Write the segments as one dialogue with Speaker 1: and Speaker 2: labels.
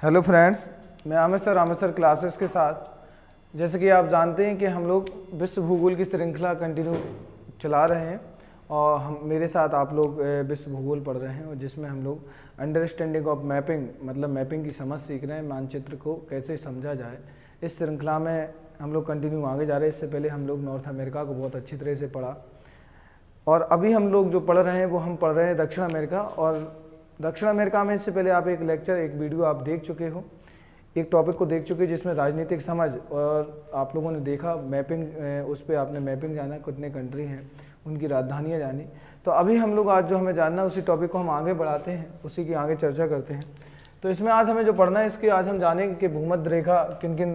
Speaker 1: Hello friends, मैं Aamir sir classes के साथ, जैसे कि आप जानते हैं कि हम लोग विश्व भूगोल की श्रृंखला कंटिन्यू चला रहे हैं और हम मेरे साथ आप लोग विश्व भूगोल पढ़ रहे हैं और जिसमें हम लोग अंडरस्टैंडिंग ऑफ मैपिंग मतलब मैपिंग की समझ सीख रहे हैं, मानचित्र को कैसे समझा जाए। इस श्रृंखला में हम लोग कंटिन्यू आगे जा रहे हैं। इससे पहले हम लोग नॉर्थ अमेरिका को बहुत अच्छी तरह से पढ़ा और अभी हम लोग जो पढ़ रहे हैं वो हम पढ़ रहे हैं दक्षिण अमेरिका। और दक्षिण अमेरिका में इससे पहले आप एक वीडियो आप देख चुके हो, एक टॉपिक को देख चुके जिसमें राजनीतिक समझ और आप लोगों ने देखा मैपिंग, उस पर आपने मैपिंग जाना, कितने कंट्री हैं, उनकी राजधानियाँ जानी। तो अभी हम लोग आज जो हमें जानना है उसी टॉपिक को हम आगे बढ़ाते हैं, उसी की आगे चर्चा करते हैं। तो इसमें आज हमें जो पढ़ना है इसके आज हम जानेंगे कि भूमध्य रेखा किन किन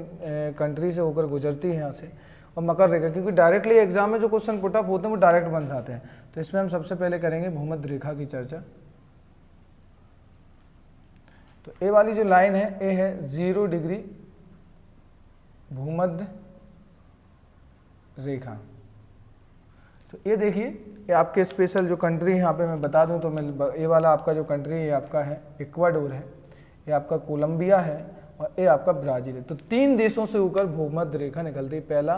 Speaker 1: कंट्री से होकर गुजरती है यहाँ से, और मकर रेखा, क्योंकि डायरेक्टली एग्जाम में जो क्वेश्चन पुटअप होते हैं वो डायरेक्ट बन जाते हैं। तो इसमें हम सबसे पहले करेंगे भूमध्य रेखा की चर्चा। तो ए वाली जो लाइन है ए है 0 डिग्री भूमध्य रेखा। तो ये देखिए, ये आपके स्पेशल जो कंट्री यहाँ पे मैं बता दूं तो मैं ये वाला आपका जो कंट्री है आपका है इक्वाडोर है, ये आपका कोलंबिया है और ये आपका ब्राज़ील है। तो 3 देशों से होकर भूमध्य रेखा निकलती है। पहला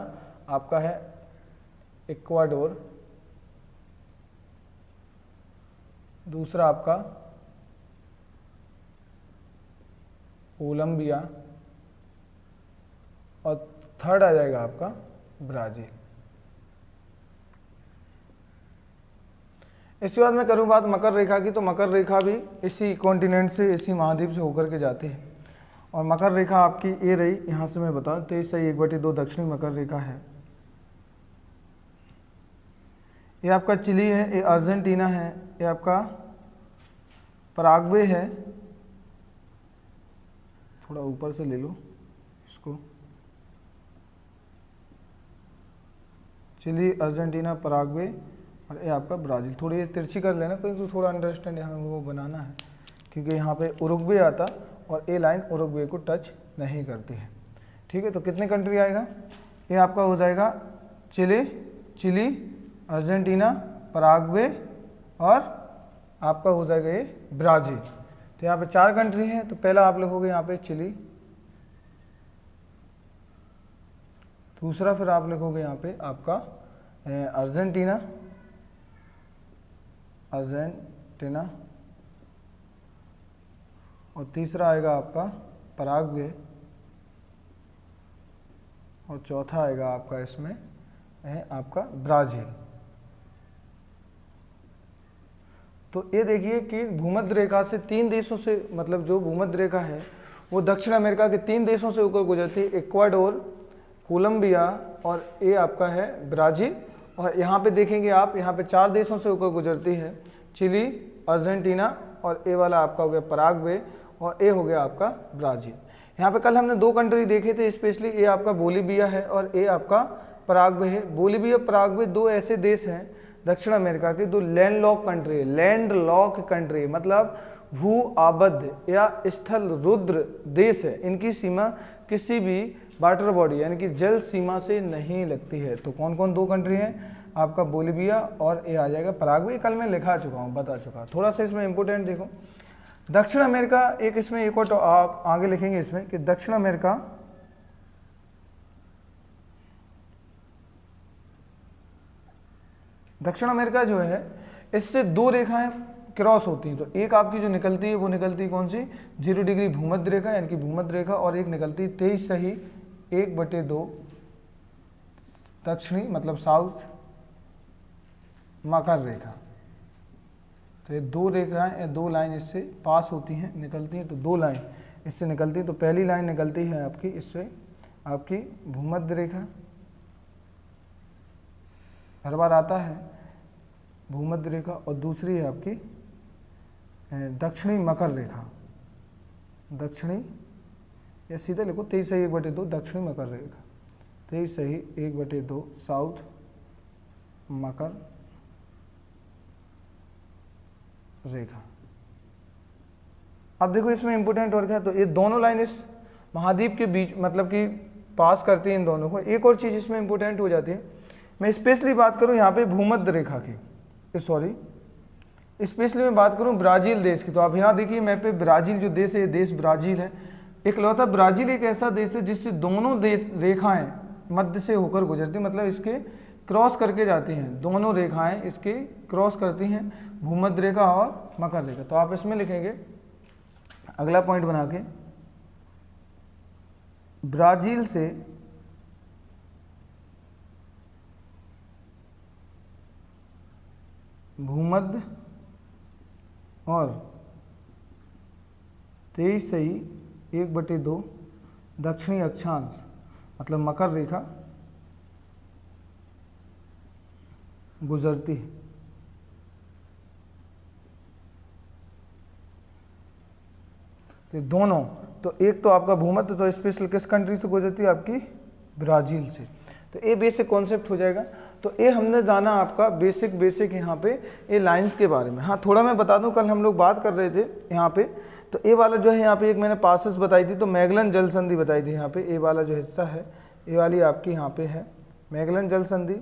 Speaker 1: आपका है इक्वाडोर, दूसरा आपका कोलंबिया और थर्ड आ जाएगा आपका ब्राज़ील। इसके बाद मैं करूँ बात मकर रेखा की, तो मकर रेखा भी इसी कॉन्टिनेंट से, इसी महाद्वीप से होकर के जाती है। और मकर रेखा आपकी ये रही, यहाँ से मैं बताऊँ 23/1/2 दक्षिणी मकर रेखा है। ये आपका चिली है, ये अर्जेंटीना है, ये आपका पराग्वे है, थोड़ा ऊपर से ले लो इसको, चिली, अर्जेंटीना, पराग्वे और ये आपका ब्राज़ील। थोड़ी तिरछी कर लेना क्योंकि थोड़ा अंडरस्टैंड हमें वो बनाना है, क्योंकि यहाँ पे उरुग्वे आता और ये लाइन उरुग्वे को टच नहीं करती है। ठीक है, तो कितने कंट्री आएगा? ये आपका हो जाएगा चिली, अर्जेंटीना, पराग्वे और आपका हो जाएगा ये ब्राज़ील। तो यहाँ पे 4 कंट्री हैं। तो पहला आप लिखोगे यहाँ पे चिली, दूसरा फिर आप लिखोगे यहाँ पे आपका अर्जेंटीना और तीसरा आएगा आपका पराग्वे और चौथा आएगा आपका इसमें आपका ब्राज़ील। तो ये देखिए कि भूमध्य रेखा से 3 देशों से, मतलब जो भूमध्य रेखा है वो दक्षिण अमेरिका के 3 देशों से होकर गुजरती है, इक्वाडोर, कोलंबिया और ये आपका है ब्राज़ील। और यहाँ पे देखेंगे आप, यहाँ पे 4 देशों से होकर गुजरती है, चिली, अर्जेंटीना और ये वाला आपका हो गया पराग्वे और ये हो गया आपका ब्राज़ील। यहाँ पे कल हमने 2 कंट्री देखे थे स्पेशली, ये आपका बोलीविया है और ये आपका पराग्वे है। बोलीविया, पराग्वे 2 ऐसे देश हैं दक्षिण अमेरिका के, 2 लैंडलॉक कंट्री है। लैंडलॉक कंट्री मतलब भू आबद्ध या स्थल रुद्र देश है। इनकी सीमा किसी भी वाटर बॉडी यानी कि जल सीमा से नहीं लगती है। तो कौन कौन 2 कंट्री हैं? आपका बोलीविया और ये आ जाएगा पराग्वे। कल मैं लिखा चुका हूँ, बता चुका। थोड़ा सा इसमें इंपोर्टेंट देखो, दक्षिण अमेरिका एक इसमें एक और आगे लिखेंगे इसमें कि दक्षिण अमेरिका जो है इससे 2 रेखाएं क्रॉस होती हैं। तो एक आपकी जो निकलती है वो निकलती है कौन सी? 0 डिग्री भूमध्य रेखा यानी कि भूमध्य रेखा, और एक निकलती है 23/1/2 दक्षिणी मतलब साउथ मकर रेखा। तो ये 2 रेखाएं, 2 लाइन इससे पास होती हैं, निकलती हैं। तो 2 लाइन इससे निकलती है। तो पहली लाइन निकलती है आपकी इससे आपकी भूमध्य रेखा, हर बार आता है भूमध्य रेखा, और दूसरी है आपकी दक्षिणी मकर रेखा। दक्षिणी या सीधे लिखो 23/1/2 दक्षिणी मकर रेखा, 23/1/2 साउथ मकर रेखा। अब देखो इसमें इंपोर्टेंट और क्या, तो ये दोनों लाइन इस महाद्वीप के बीच मतलब कि पास करती है इन दोनों को। एक और चीज़ इसमें इंपोर्टेंट हो जाती है, मैं स्पेशली बात करूं यहाँ पे भूमध्य रेखा की, स्पेशली मैं बात करूं ब्राज़ील देश की। तो आप यहाँ देखिए मैप पे ब्राज़ील जो देश है, ये देश ब्राज़ील है। इकलौता ब्राज़ील एक ऐसा देश है जिससे दोनों रेखाएं मध्य से होकर गुजरती, मतलब इसके क्रॉस करके जाती हैं, दोनों रेखाएं इसके क्रॉस करती हैं, भूमध्य रेखा और मकर रेखा। तो आप इसमें लिखेंगे अगला पॉइंट बना के, ब्राज़ील से भूमध्य और 23/1/2 दक्षिणी अक्षांश मतलब मकर रेखा गुजरती है। तो दोनों, तो एक तो आपका भूमध्य तो स्पेशल किस कंट्री से गुजरती है, आपकी ब्राज़ील से। तो ये बेसिक कॉन्सेप्ट हो जाएगा। तो ये हमने जाना आपका बेसिक यहाँ पे ये लाइंस के बारे में। हाँ थोड़ा मैं बता दूं, कल हम लोग बात कर रहे थे यहाँ पे, तो ये वाला जो है यहाँ पे एक मैंने पासेस बताई थी, तो मैगलन जल संधि बताई थी। यहाँ पे ये वाला जो हिस्सा है, ये वाली आपकी यहाँ पे है मैगलन जल संधि,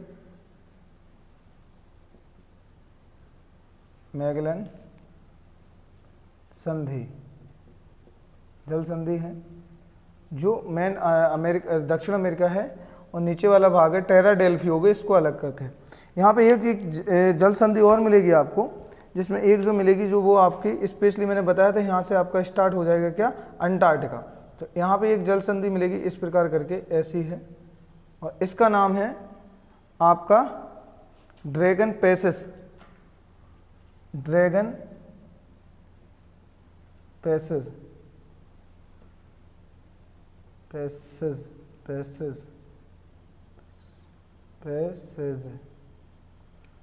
Speaker 1: मैगलन संधि जल संधि है जो मेन दक्षिण अमेरिका है, और नीचे वाला भाग है टेरा डेल फ्यूगो, इसको अलग करते हैं। यहाँ पे एक जल संधि और मिलेगी आपको, जिसमें एक जो मिलेगी जो वो आपकी स्पेशली मैंने बताया था, यहाँ से आपका स्टार्ट हो जाएगा क्या, अंटार्कटिका। तो यहाँ पे एक जल संधि मिलेगी इस प्रकार करके, ऐसी है, और इसका नाम है आपका dragon passage, dragon passage, passage passage passage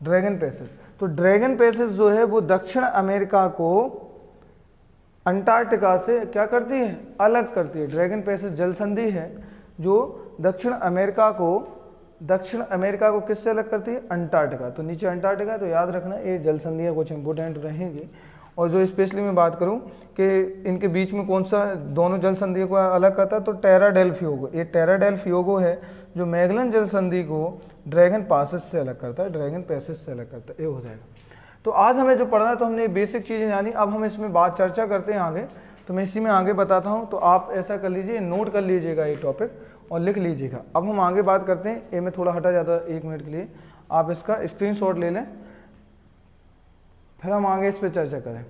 Speaker 1: dragon passage. तो ड्रैगन पैसेज जो है वो दक्षिण अमेरिका को अंटार्कटिका से क्या करती है, अलग करती है। ड्रैगन पैसेज जल संधि है जो दक्षिण अमेरिका को किससे अलग करती है, अंटार्कटिका। तो नीचे अंटार्कटिका, तो याद रखना ये जल संधियाँ कुछ इंपॉर्टेंट रहेंगी। और जो स्पेशली मैं बात करूं कि इनके बीच में कौन सा दोनों जल संधियों को अलग करता है, तो टेरा डेल फ्यूगो, ये टेरा डेल फ्यूगो है जो मैगलन जल संधि को ड्रैगन पैसेज से अलग करता है, ड्रैगन पैसेज से अलग करता है, ये हो जाएगा। तो आज हमें जो पढ़ना है, तो हमने बेसिक चीज़ें जानी, अब हम इसमें बात चर्चा करते हैं आगे। तो मैं इसी में आगे बताता हूँ, तो आप ऐसा कर लीजिए, नोट कर लीजिएगा ये टॉपिक और लिख लीजिएगा। अब हम आगे बात करते हैं, ये मैं थोड़ा हटा जाता 1 मिनट के लिए, आप इसका स्क्रीनशॉट ले लें, फिर हम आगे इस पर चर्चा करें।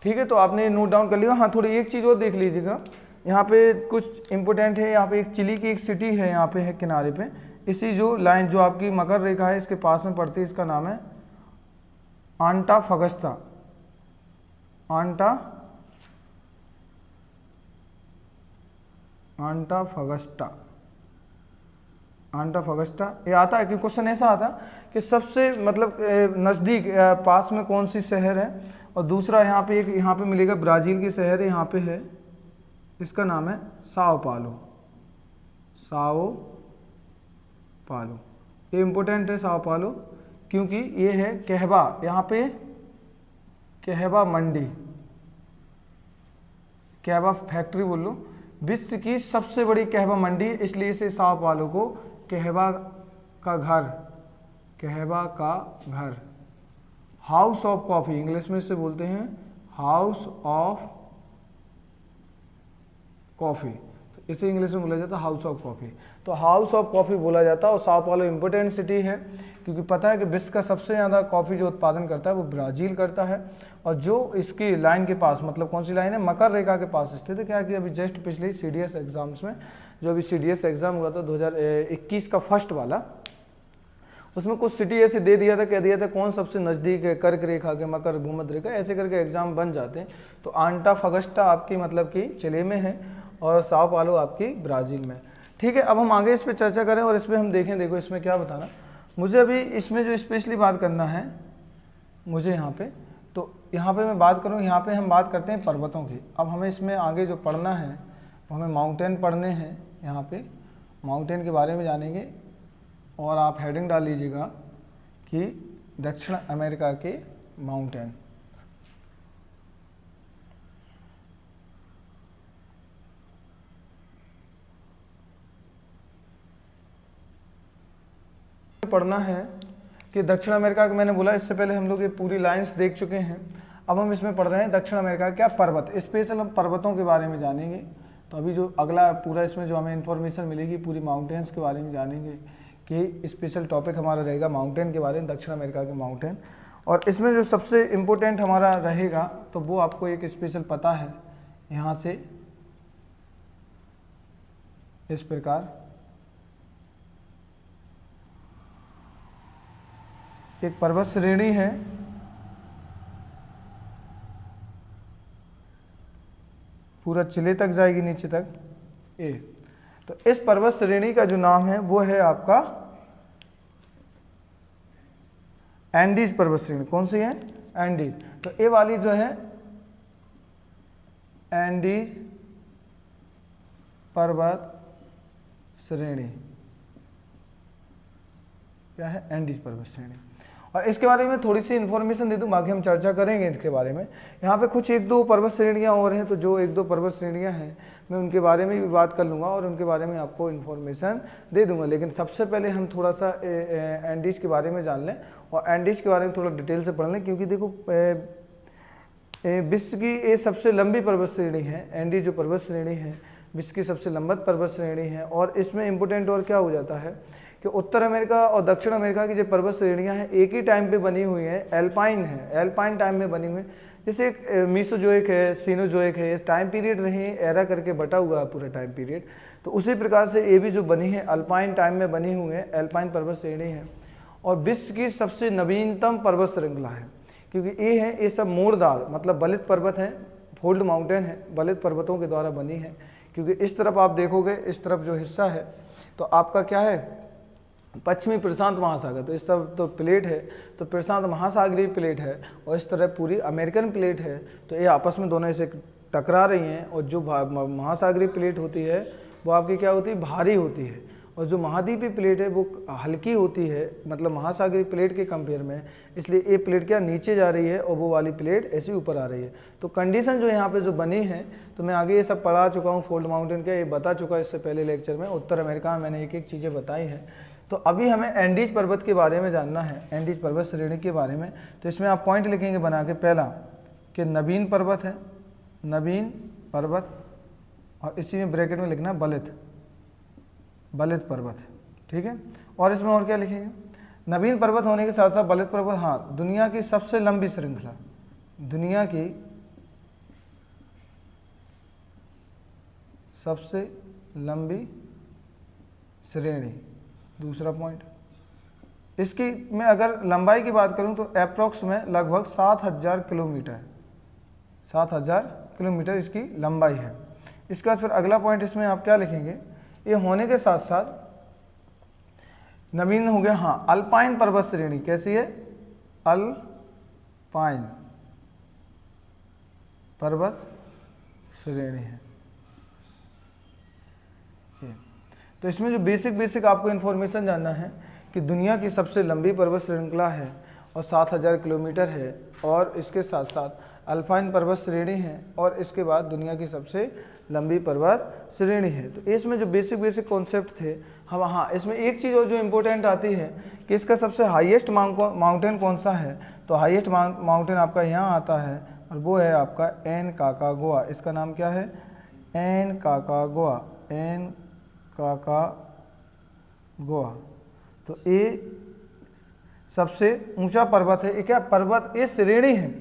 Speaker 1: ठीक है, तो आपने ये नोट डाउन कर लिया। हाँ थोड़ी एक चीज़ और देख लीजिएगा, यहाँ पे कुछ इंपॉर्टेंट है। यहाँ पे एक चिली की एक सिटी है, यहाँ पे है किनारे पे, इसी जो लाइन जो आपकी मकर रेखा है इसके पास में पड़ती है, इसका नाम है आंटाफगस्ता, आंटाफगस्टा। ये आता है कि क्वेश्चन ऐसा आता कि सबसे मतलब नज़दीक पास में कौन सी शहर है, और दूसरा यहाँ पे मिलेगा ब्राज़ील की शहर है, यहाँ पे है, इसका नाम है साओ पालो। ये इम्पोर्टेंट है साओ पालो, क्योंकि ये है कहवा, यहाँ पे कहवा मंडी, कहवा फैक्ट्री बोल लो, विश्व की सबसे बड़ी कहवा मंडी है, इसलिए इसे साओ पालो को कहवा का घर, हाउस ऑफ कॉफ़ी, इंग्लिश में इसे बोलते हैं हाउस ऑफ कॉफ़ी, तो इसे इंग्लिश में बोला जाता है हाउस ऑफ कॉफ़ी। तो हाउस ऑफ कॉफ़ी बोला जाता है। और साओ पालो इम्पोर्टेंट सिटी है, क्योंकि पता है कि विश्व का सबसे ज़्यादा कॉफ़ी जो उत्पादन करता है वो ब्राज़ील करता है, और जो इसकी लाइन के पास, मतलब कौन सी लाइन है, मकर रेखा के पास स्थित है। क्या कि अभी जस्ट पिछले CDS एग्जाम्स में, जो अभी CDS एग्ज़ाम हुआ था 2021 का फर्स्ट वाला, उसमें कुछ सिटी ऐसे दे दिया था, कह दिया था कौन सबसे नज़दीक है कर्क रेखा के, मकर भूमध्य रेखा, ऐसे करके एग्जाम बन जाते हैं। तो आंटाफगस्टा आपकी मतलब कि चिली में है, और साओ पालो आपकी ब्राज़ील में। ठीक है, अब हम आगे इस पर चर्चा करें और इस पर हम देखें। देखो इसमें क्या बताना मुझे, अभी इसमें जो स्पेशली बात करना है मुझे यहाँ पे, तो यहाँ पे मैं बात करूँ, यहाँ पे हम बात करते हैं पर्वतों की। अब हमें इसमें आगे जो पढ़ना है वो हमें माउंटेन पढ़ने हैं, यहाँ पे माउंटेन के बारे में जानेंगे, और आप हेडिंग डाल लीजिएगा कि दक्षिण अमेरिका के माउंटेन। पढ़ना है कि दक्षिण अमेरिका का, मैंने बोला इससे पहले हम लोग ये पूरी लाइंस देख चुके हैं। अब हम इसमें पढ़ रहे हैं दक्षिण अमेरिका क्या पर्वत, स्पेशल हम पर्वतों के बारे में जानेंगे। तो अभी जो अगला पूरा इसमें जो हमें इन्फॉर्मेशन मिलेगी पूरी माउंटेन्स के बारे में जानेंगे कि स्पेशल टॉपिक हमारा रहेगा माउंटेन के बारे में, दक्षिण अमेरिका के माउंटेन। और इसमें जो सबसे इम्पोर्टेंट हमारा रहेगा तो वो आपको एक स्पेशल पता है यहाँ से इस प्रकार एक पर्वत श्रेणी है पूरा चिले तक जाएगी नीचे तक ए। तो इस पर्वत श्रेणी का जो नाम है वो है आपका एंडीज पर्वत श्रेणी। कौन सी है? एंडीज। तो ए वाली जो है एंडीज पर्वत श्रेणी, क्या है? एंडीज पर्वत श्रेणी। और इसके बारे में थोड़ी सी इन्फॉर्मेशन दे दूं, बाकी हम चर्चा करेंगे इसके बारे में। यहाँ पे कुछ एक दो पर्वत श्रेणियाँ और हैं, तो जो एक दो पर्वत श्रेणियाँ हैं मैं उनके बारे में भी बात कर लूँगा और उनके बारे में आपको इन्फॉर्मेशन दे दूँगा। लेकिन सबसे पहले हम थोड़ा सा एंडीज के बारे में जान लें और एंडीज के बारे में थोड़ा डिटेल से पढ़ लें, क्योंकि देखो विश्व की ये सबसे लंबी पर्वत श्रेणी है। एंडीज जो पर्वत श्रेणी है विश्व की सबसे लंबी पर्वत श्रेणी है। और इसमें इम्पोर्टेंट और क्या हो जाता है कि उत्तर अमेरिका और दक्षिण अमेरिका की जो पर्वत श्रेणियाँ हैं एक ही टाइम पे बनी हुई हैं, एल्पाइन है, एल्पाइन टाइम में बनी हुई है। जैसे एक मीसोजोइक है, सीनोजोइक है, ये टाइम पीरियड रहे एरा करके बटा हुआ है पूरा टाइम पीरियड। तो उसी प्रकार से ये भी जो बनी है अल्पाइन टाइम में बनी हुई है, एल्पाइन पर्वत श्रेणी है और विश्व की सबसे नवीनतम पर्वत श्रृंखला है। क्योंकि ये है, ये सब मोड़दार मतलब बलित पर्वत हैं, फोल्ड माउंटेन है, बलित पर्वतों के द्वारा बनी है। क्योंकि इस तरफ आप देखोगे, इस तरफ जो हिस्सा है तो आपका क्या है पश्चिमी प्रशांत महासागर, तो इस तरफ तो प्लेट है, तो प्रशांत महासागरीय प्लेट है और इस तरफ पूरी अमेरिकन प्लेट है। तो ये आपस में दोनों ऐसे टकरा रही हैं और जो महासागरीय प्लेट होती है वो आपकी क्या होती है? भारी होती है। और जो महाद्वीपीय प्लेट है वो हल्की होती है, मतलब महासागरीय प्लेट के कंपेयर में। इसलिए ये प्लेट क्या नीचे जा रही है और वो वाली प्लेट ऐसी ऊपर आ रही है। तो कंडीशन जो यहाँ पे जो बनी है, तो मैं आगे ये सब पढ़ा चुका हूँ, फोल्ड माउंटेन का ये बता चुका इससे पहले लेक्चर में। उत्तर अमेरिका में मैंने एक एक चीज़ें बताई हैं। तो अभी हमें एंडीज पर्वत के बारे में जानना है, एंडीज पर्वत श्रेणी के बारे में। तो इसमें आप पॉइंट लिखेंगे बना के, पहला कि नवीन पर्वत है, नवीन पर्वत, और इसी में ब्रैकेट में लिखना बलित, बलित पर्वत है, ठीक है। और इसमें और क्या लिखेंगे? नवीन पर्वत होने के साथ साथ बलित पर्वत, हाँ, दुनिया की सबसे लंबी श्रृंखला, दुनिया की सबसे लंबी श्रेणी, दूसरा पॉइंट। इसकी मैं अगर लंबाई की बात करूं तो अप्रॉक्स में लगभग 7000 किलोमीटर, 7000 किलोमीटर इसकी लंबाई है। इसके बाद फिर अगला पॉइंट इसमें आप क्या लिखेंगे? ये होने के साथ साथ नवीन हो गया, हाँ, अल्पाइन पर्वत श्रेणी। कैसी है? अल्पाइन पर्वत श्रेणी है। तो इसमें जो बेसिक आपको इन्फॉर्मेशन जानना है कि दुनिया की सबसे लंबी पर्वत श्रृंखला है और 7000 किलोमीटर है, और इसके साथ साथ अल्पाइन पर्वत श्रेणी है, और इसके बाद दुनिया की सबसे लंबी पर्वत श्रेणी है। तो इसमें जो बेसिक कॉन्सेप्ट थे हम, हाँ, इसमें एक चीज़ और जो इम्पोर्टेंट आती है कि इसका सबसे हाईएस्ट माउंटेन कौन सा है। तो हाईएस्ट माउंटेन आपका यहाँ आता है और वो है आपका एनकाकागुआ। इसका नाम क्या है? एनकाकागुआ, एनकाकागुआ। तो ये सबसे ऊंचा पर्वत है। ये क्या पर्वत? ये श्रेणी है।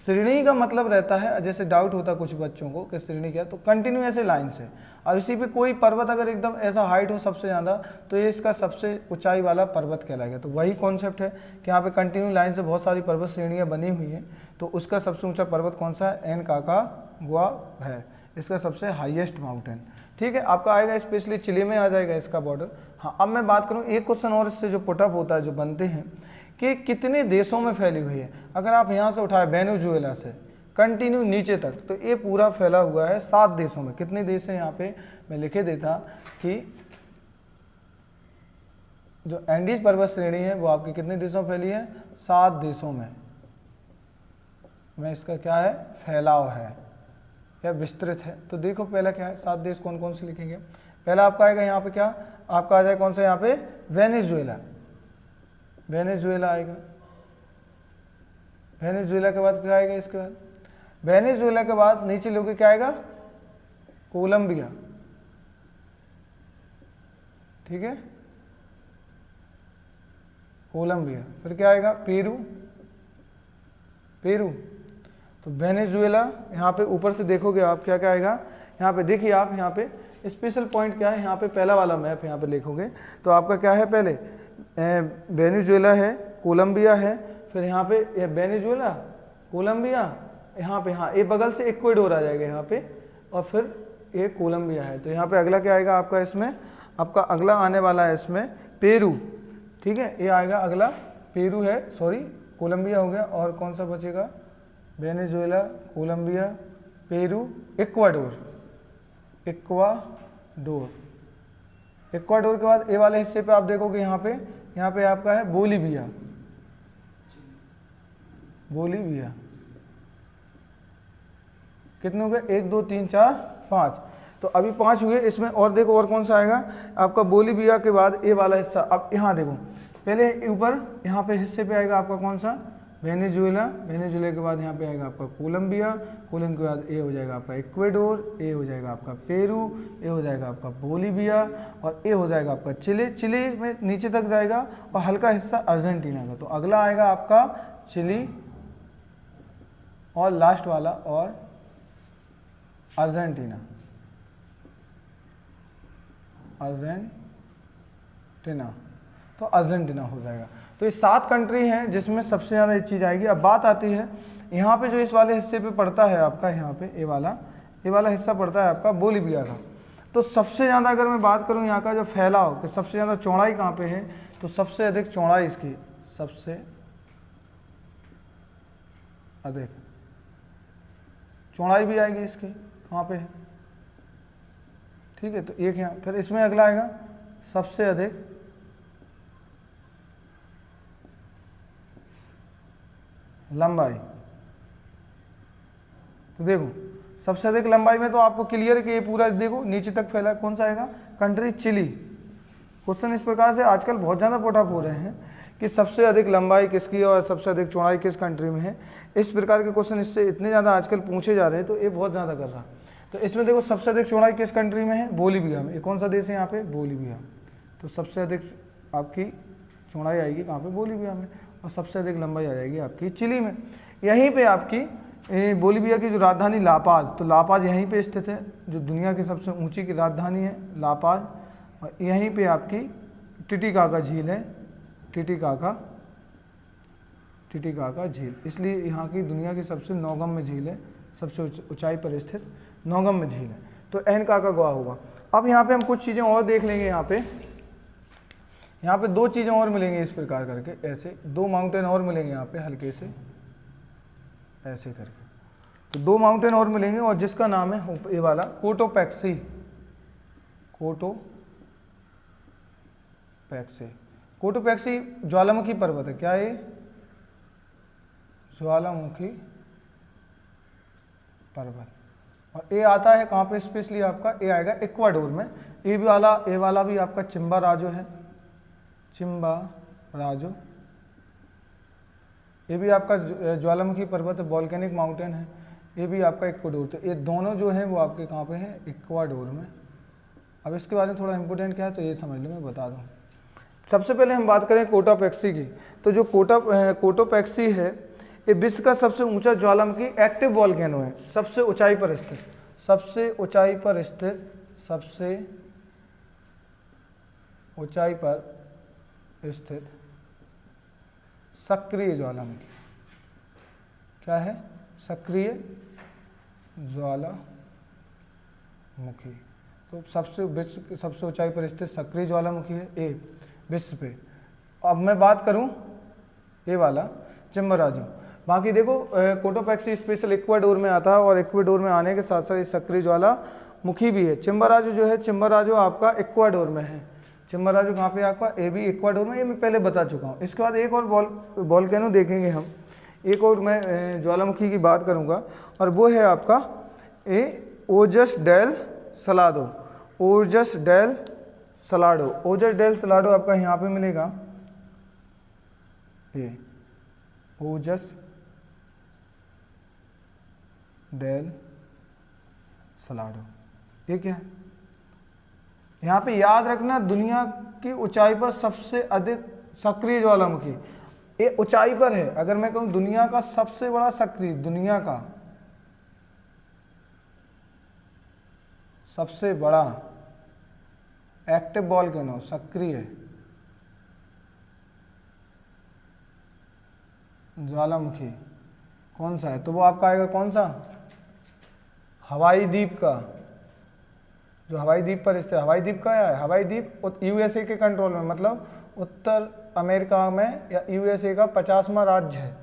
Speaker 1: श्रेणी का मतलब रहता है, जैसे डाउट होता है कुछ बच्चों को कि श्रेणी क्या, तो कंटिन्यू ऐसे लाइन से, और इसी पे कोई पर्वत अगर एकदम ऐसा हाइट हो सबसे ज़्यादा तो ये इसका सबसे ऊंचाई वाला पर्वत कहलाएगा। तो वही कॉन्सेप्ट है कि यहाँ पे कंटिन्यू लाइन से बहुत सारी पर्वत श्रेणियाँ बनी हुई हैं। तो उसका सबसे ऊंचा पर्वत कौन सा है? एनकाकागुआ है, इसका सबसे हाईएस्ट माउंटेन, ठीक है। आपका आएगा स्पेशली चिली में आ जाएगा इसका बॉर्डर। हाँ, अब मैं बात करूँ एक क्वेश्चन और इससे जो पुटअप होता है, जो बनते हैं कि कितने देशों में फैली हुई है। अगर आप यहाँ से उठाए वेनेजुएला से कंटिन्यू नीचे तक, तो ये पूरा फैला हुआ है 7 देशों में। कितने देश हैं यहाँ पे मैं लिखे देता कि जो एंडीज पर्वत श्रेणी है वो आपके कितने देशों में फैली है? 7 देशों में इसका क्या है? फैलाव है या विस्तृत है। तो देखो पहला क्या है, 7 देश कौन कौन से लिखेंगे। पहला आपका आएगा यहाँ पे क्या, आपका आ जाएगा कौन सा यहाँ पे? वेनेजुएला, वेनेजुएला आएगा। वेनेजुएला के बाद क्या आएगा, इसके बाद वेनेजुएला के बाद नीचे लोगे क्या आएगा, कोलंबिया, ठीक है, कोलंबिया। फिर क्या आएगा, पेरू, पेरू। तो वेनेजुएला यहाँ पे ऊपर से देखोगे आप क्या क्या आएगा, यहाँ पे देखिए आप, यहाँ पे स्पेशल पॉइंट क्या है, यहाँ पे पहला वाला मैप यहाँ पे लिखोगे तो आपका क्या है, पहले वेनेजुएला है, कोलंबिया है, फिर यहाँ पे वेनेजुएला, कोलंबिया, यहाँ पे हाँ, एक बगल से इक्वाडोर आ जाएगा यहाँ पे, और फिर ये कोलंबिया है। तो यहाँ पे अगला क्या आएगा आपका, इसमें आपका अगला आने वाला है इसमें पेरू, ठीक है, ये आएगा अगला, पेरू है, सॉरी कोलंबिया हो गया, और कौन सा बचेगा, Venezuela, Colombia, Peru, Ecuador, Ecuador. Ecuador के बाद ए वाले हिस्से पे आप देखोगे यहाँ पे आपका है बोलीविया, बोलीविया। कितने हो गए, 1 2 3 4 5, तो अभी 5 हुए। इसमें और देखो और कौन सा आएगा आपका, बोलीविया के बाद ए वाला हिस्सा। अब यहाँ देखो, पहले ऊपर यहाँ पे हिस्से पे आएगा आपका कौन सा, वेनेजुएला, वेनेजुएला के बाद यहाँ पे आएगा आपका कोलंबिया, कोलंबिया के बाद ए हो जाएगा आपका इक्वाडोर, ए हो जाएगा आपका पेरू, ए हो जाएगा आपका बोलीविया, और ए हो जाएगा आपका चिली। चिली में नीचे तक जाएगा, और हल्का हिस्सा अर्जेंटीना का। तो अगला आएगा आपका चिली, और लास्ट वाला और अर्जेंटीना, अर्जेंटीना, तो अर्जेंटीना हो जाएगा। तो ये 7 कंट्री हैं जिसमें सबसे ज़्यादा ये चीज़ आएगी। अब बात आती है यहाँ पे जो इस वाले हिस्से पे पड़ता है आपका, यहाँ पे ये वाला हिस्सा पड़ता है आपका बोलीविया का। तो सबसे ज़्यादा अगर मैं बात करूँ यहाँ का जो फैलाव कि सबसे ज़्यादा चौड़ाई कहाँ पे है, तो सबसे अधिक चौड़ाई इसकी, सबसे अधिक चौड़ाई भी आएगी इसकी, कहाँ पे है, ठीक है। तो एक यहाँ, फिर इसमें अगला आएगा सबसे अधिक लंबाई। तो देखो सबसे अधिक लंबाई में तो आपको क्लियर है कि ये पूरा देखो नीचे तक फैला, कौन सा आएगा, कंट्री चिली। क्वेश्चन इस प्रकार से आजकल बहुत ज़्यादा पुटअप हो रहे हैं कि सबसे अधिक लंबाई किसकी और सबसे अधिक चौड़ाई किस कंट्री में है। इस प्रकार के क्वेश्चन इससे इतने ज़्यादा आजकल पूछे जा रहे हैं, तो ये बहुत ज़्यादा कर रहा है। तो इसमें देखो सबसे अधिक चौड़ाई किस कंट्री में है, बोलीविया में। ये कौन सा देश है यहाँ पे, बोलीविया। तो सबसे अधिक आपकी चौड़ाई आएगी कहाँ पे, बोलीविया में, और सबसे अधिक लंबाई आ जाएगी आपकी चिली में। यहीं पे आपकी बोलीविया की जो राजधानी लापाज, तो लापाज यहीं पे स्थित है, जो दुनिया की सबसे ऊंची की राजधानी है लापाज। और यहीं पे आपकी टिटिकाका झील है, टिटिकाका झील, इसलिए यहाँ की दुनिया की सबसे नौगम्य झील है, सबसे ऊंचाई पर स्थित नौगम्य झील है। तो एनकाका गोवा होगा। अब यहाँ पे हम कुछ चीज़ें और देख लेंगे। यहाँ पे 2 चीज़ें और मिलेंगी इस प्रकार करके, ऐसे 2 माउंटेन और मिलेंगे यहाँ पे हल्के से ऐसे करके। तो 2 माउंटेन और मिलेंगे, और जिसका नाम है ये वाला कोटोपैक्सी, कोटोपैक्सी ज्वालामुखी पर्वत है। क्या है, ज्वालामुखी पर्वत। और ये आता है कहाँ पे स्पेशली आपका, ये आएगा इक्वाडोर में। ये वाला भी आपका चिम्बाराजो है, चिम्बाराजो। ये भी आपका ज्वालामुखी पर्वत है, वॉल्केनिक माउंटेन है, ये भी आपका इक्वाडोर। तो ये दोनों जो है वो आपके कहाँ पे हैं, इक्वाडोर में। अब इसके बारे में थोड़ा इंपॉर्टेंट क्या है तो ये समझ लो, मैं बता दूँ। सबसे पहले हम बात करें कोटोपैक्सी की। तो जो कोटोपैक्सी है ये विश्व का सबसे ऊंचा ज्वालामुखी एक्टिव वॉल्केनो है, सबसे ऊंचाई पर स्थित, सबसे ऊंचाई पर स्थित सक्रिय ज्वालामुखी। क्या है, सक्रिय ज्वालामुखी। तो विश्व की सबसे ऊंचाई पर स्थित सक्रिय ज्वालामुखी है ये विश्व पे। अब मैं बात करूं ये वाला चिम्बाराजो। बाकी देखो कोटोपैक्सी स्पेशल इक्वाडोर में आता है, और इक्वाडोर में आने के साथ साथ सक्रिय ज्वालामुखी भी है। चिम्बाराजो जो है, चिम्बाराजो आपका इक्वाडोर में है। चिम्बाराजो कहाँ पे आपका, ये भी इक्वाडोर में, ये मैं पहले बता चुका हूँ। इसके बाद एक और वॉल्केनो देखेंगे हम, एक और मैं ज्वालामुखी की बात करूँगा, और वो है आपका ये ओजस डेल सलाडो। ओजस डेल सलाडो आपका यहाँ पे मिलेगा, ये ओजस डेल सलाडो। ये क्या है? यहाँ पे याद रखना दुनिया की ऊंचाई पर सबसे अधिक सक्रिय ज्वालामुखी, ये ऊंचाई पर है। अगर मैं कहूँ दुनिया का सबसे बड़ा सक्रिय, दुनिया का सबसे बड़ा एक्टिव वोल्केनो, सक्रिय ज्वालामुखी कौन सा है, तो वो आपका आएगा कौन सा, हवाई द्वीप का, जो हवाई द्वीप पर स्थित। हवाई द्वीप का है, हवाई द्वीप यूएसए के कंट्रोल में, मतलब उत्तर अमेरिका में या यूएसए का 50वां राज्य है।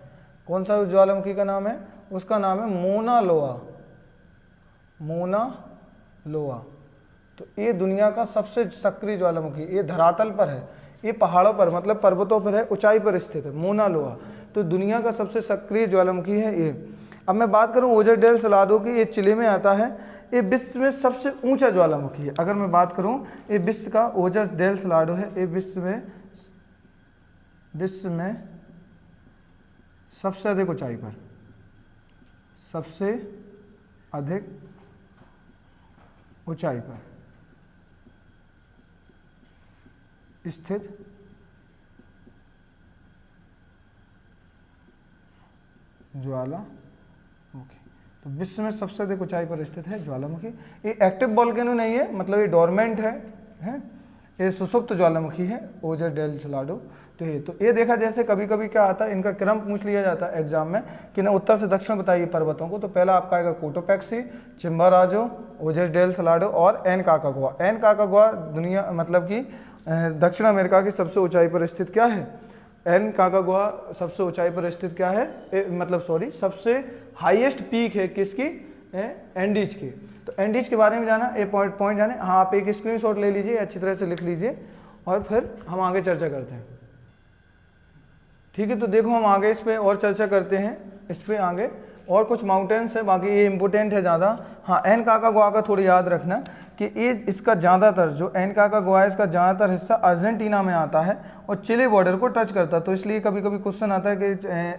Speaker 1: कौन सा उस ज्वालामुखी का नाम है, उसका नाम है मोना लोआ, मोना लोआ। तो ये दुनिया का सबसे सक्रिय ज्वालामुखी, ये धरातल पर है, ये पहाड़ों पर मतलब पर्वतों पर है, ऊंचाई पर स्थित है, मोना लोआ। तो दुनिया का सबसे सक्रिय ज्वालामुखी है ये। अब मैं बात करूं ओजस डेल सलाडो की, ये चिली में आता है, ये विश्व में सबसे ऊंचा ज्वालामुखी है। अगर मैं बात करूं ये विश्व का ओजस डेल सलाडो है, ये विश्व में सबसे अधिक ऊंचाई पर, सबसे अधिक ऊंचाई पर स्थित ज्वालामुखी। तो विश्व में सबसे अधिक ऊंचाई पर स्थित है ज्वालामुखी। ये एक्टिव वोल्केनो नहीं है, मतलब ये डोरमेंट है, ये सुसुप्त ज्वालामुखी है ओजस डेल सलाडो। तो ये देखा, जैसे कभी कभी क्या आता है, इनका क्रम पूछ लिया जाता है एग्जाम में कि ना उत्तर से दक्षिण बताइए पर्वतों को। तो पहला आपका आएगा कोटोपैक्सी, चिम्बाराजो, ओजस डेल सलाडो और एन काकागुआ। एन काकागुआ दुनिया मतलब कि दक्षिण अमेरिका की सबसे ऊंचाई पर स्थित क्या है, एन काकागुआ सबसे ऊंचाई पर स्थित क्या है, सबसे हाईएस्ट पीक है किसकी, एंडीज की। तो एंडीज के बारे में जाना, ये पॉइंट जाने। हाँ, आप एक स्क्रीनशॉट ले लीजिए, अच्छी तरह से लिख लीजिए और फिर हम आगे चर्चा करते हैं। ठीक है, तो देखो हम आगे इस पे और चर्चा करते हैं, इस पे आगे और कुछ माउंटेन्स है, बाकी ये इम्पोर्टेंट है ज़्यादा। हाँ, एन काकागुआ का थोड़ी याद रखना कि ये इसका ज़्यादातर जो एन काकागुआ है, इसका ज़्यादातर हिस्सा अर्जेंटीना में आता है और चिली बॉर्डर को टच करता है। तो इसलिए कभी कभी क्वेश्चन आता है कि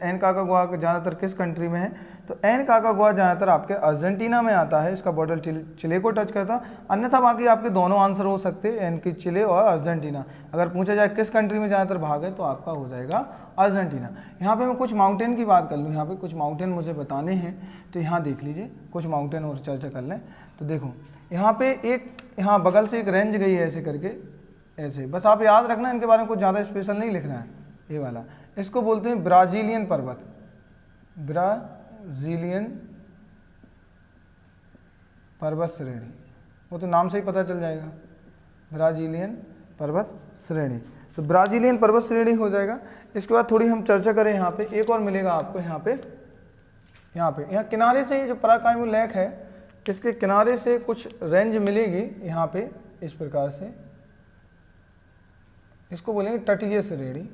Speaker 1: एन काकागुआ ज़्यादातर किस कंट्री में है, तो एन काकागुआ ज़्यादातर आपके अर्जेंटीना में आता है, इसका बॉर्डर चिले को टच करता। अन्यथा बाकी आपके दोनों आंसर हो सकते हैं, एन की चिले और अर्जेंटीना। अगर पूछा जाए किस कंट्री में ज़्यादातर भाग है, तो आपका हो जाएगा अर्जेंटीना। यहाँ पे मैं कुछ माउंटेन की बात कर लूँ, यहाँ पे कुछ माउंटेन मुझे बताने हैं, तो यहाँ देख लीजिए कुछ माउंटेन और चर्चा कर लें। तो देखो यहाँ पे एक, यहाँ बगल से एक रेंज गई है ऐसे करके, ऐसे, बस आप याद रखना, इनके बारे में कुछ ज़्यादा स्पेशल नहीं लिखना है। ये वाला, इसको बोलते हैं ब्राज़ीलियन पर्वत, ब्राज़ीलियन पर्वत श्रेणी। वो तो नाम से ही पता चल जाएगा, ब्राज़ीलियन पर्वत श्रेणी। तो ब्राज़ीलियन पर्वत श्रेणी हो जाएगा। इसके बाद थोड़ी हम चर्चा करें, यहाँ पे एक और मिलेगा आपको, यहाँ किनारे से जो पराकाइमो लेक है, इसके किनारे से कुछ रेंज मिलेगी यहाँ पे इस प्रकार से, इसको बोलेंगे तटीय श्रेणी।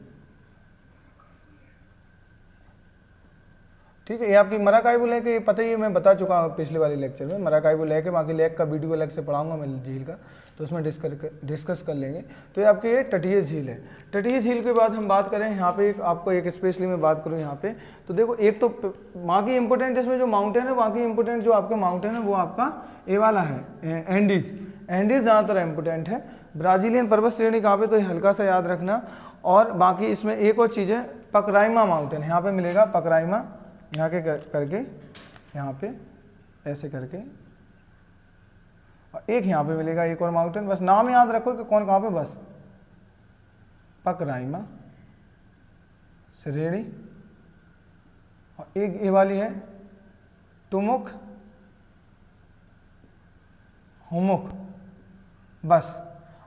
Speaker 1: ठीक है, ये आपकी मराकाइबो लेक है, ये पता ही है, मैं बता चुका हूँ पिछले वाले लेक्चर में। मराकाइबो लेक है, बाकी लेक का वीडियो अलग से पढ़ाऊंगा मैं झील का, तो उसमें डिस्कस कर लेंगे। तो ये आपकी ये तटीय झील है। तटीय झील के बाद हम बात करें यहाँ पे आपको एक स्पेशली मैं बात करूँ यहाँ पे, तो देखो एक तो बाकी इंपॉर्टेंट इसमें जो माउंटेन है, बाकी इंपॉर्टेंट जो आपका माउंटेन है वो आपका ये वाला है, एंडीज ज़्यादातर इंपॉर्टेंट है। ब्राज़ीलियन पर्वत श्रेणी कहाँ पे, तो हल्का सा याद रखना। और बाकी इसमें एक और चीज़ है, पकराइमा माउंटेन, यहाँ पे मिलेगा पकराइमा, यहाँ के करके यहाँ पे ऐसे करके, और एक यहाँ पे मिलेगा एक और माउंटेन, बस नाम याद रखो कि कौन कहाँ पे, बस पकराइमा श्रेणी। और एक ये वाली है टुमुक हुमुक, बस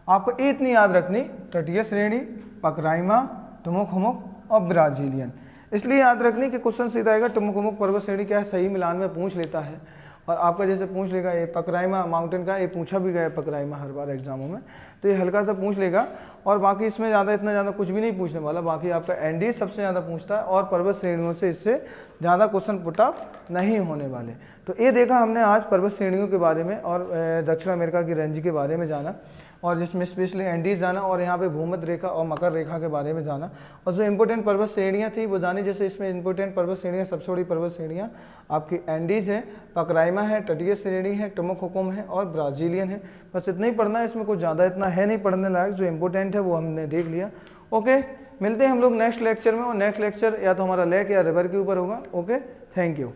Speaker 1: आपको इतनी याद रखनी, तटीय श्रेणी, पकराइमा, टुमुक हुमुक और ब्राज़ीलियन। इसलिए याद रखनी कि क्वेश्चन सीधा आएगा टुमुक हुमुक पर्वत श्रेणी क्या है, सही मिलान में पूछ लेता है। और आपका जैसे पूछ लेगा ये पकराइमा माउंटेन का, ये पूछा भी गया है पकराइमा हर बार एग्जामों में, तो ये हल्का सा पूछ लेगा। और बाकी इसमें इतना ज़्यादा कुछ भी नहीं पूछने वाला, बाकी आपका एंडीज सबसे ज़्यादा पूछता है और पर्वत श्रेणियों से इससे ज़्यादा क्वेश्चन पुटअप नहीं होने वाले। तो ये देखा हमने आज पर्वत श्रेणियों के बारे में और दक्षिण अमेरिका की रेंज के बारे में जाना। और जिसमें स्पेशली एंडीज जाना और यहाँ पे भूमध्य रेखा और मकर रेखा के बारे में जाना, और जो इंपॉर्टेंट पर्वत श्रेणियाँ थी वो जानी। जैसे इसमें इंपॉर्टेंट पर्वत श्रेणियाँ, सबसे बड़ी पर्वत श्रेणियाँ आपकी एंडीज है, पकराइमा है, तटीय श्रेणी है, टुमुक है और ब्राजीलियन है। बस इतना ही पढ़ना है, इसमें कुछ ज़्यादा इतना है नहीं पढ़ने लायक। जो इंपॉर्टेंट है वो हमने देख लिया। ओके, मिलते हैं हम लोग नेक्स्ट लेक्चर में, और नेक्स्ट लेक्चर या तो हमारा लेक या रिवर के ऊपर होगा। Okay, thank you.